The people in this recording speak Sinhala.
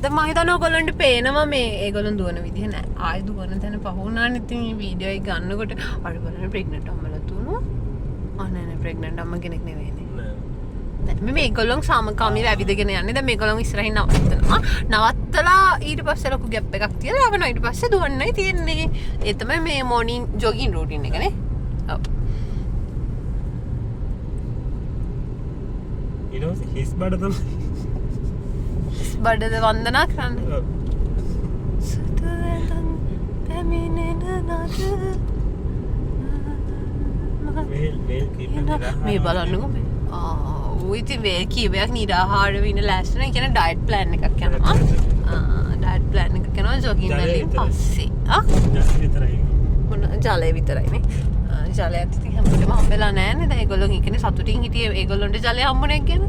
දැන් මම හිතනවා ඔයගොල්ලන්ට පේනවා මේ ඒගොල්ලන් දුවන විදිහ නෑ. ආයෙ දුවන තැන පහ වුණානේ ඉතින් මේ වීඩියෝ එක ගන්නකොට අර බලන්න ප්‍රෙග්නන්ට් අම්මලා තුනෝ. නෑ ප්‍රෙග්නන්ට් අම්ම කෙනෙක් නෙවෙයිනේ. නෑ. මේගොල්ලන් සාමකාමීව ඇවිදගෙන යන්නේ. දැන් මේගොල්ලන් ඉස්සරහින් නවත්තනවා. නවත්තලා ඊට පස්සේ ලොකු ගැප් එකක් තියලා ආවන ඊට පස්සේ දුවන්නයි තියෙන්නේ. ඒ තමයි මේ මොර්නින් ජොගින් රූටින් එක නේ. ඔව්. ඊළඟට හිස් බඩ තමයි. බඩද වන්දනා කරන්න. සතුටෙන් පැමිණෙන නද මේ බලන්නකො මේ. ඉතින් වේ කීපයක් නිරාහාර වෙන ලෑස්ති වෙන කියන ඩයට් ප්ලෑන් එකක් යනවා. ඩයට් ප්ලෑන් එකක් යනවා ජොගින් වලින් පස්සේ. විතරයි. මොන ජලය විතරයිනේ. ජලයත් ඉතින් හැමෝටම හම්බෙලා නැහැ නේද? ඒගොල්ලෝ ඉන්නේ සතුටින් හිටියේ ඒගොල්ලොන්ට ජලය හම්බුනේ ගැන.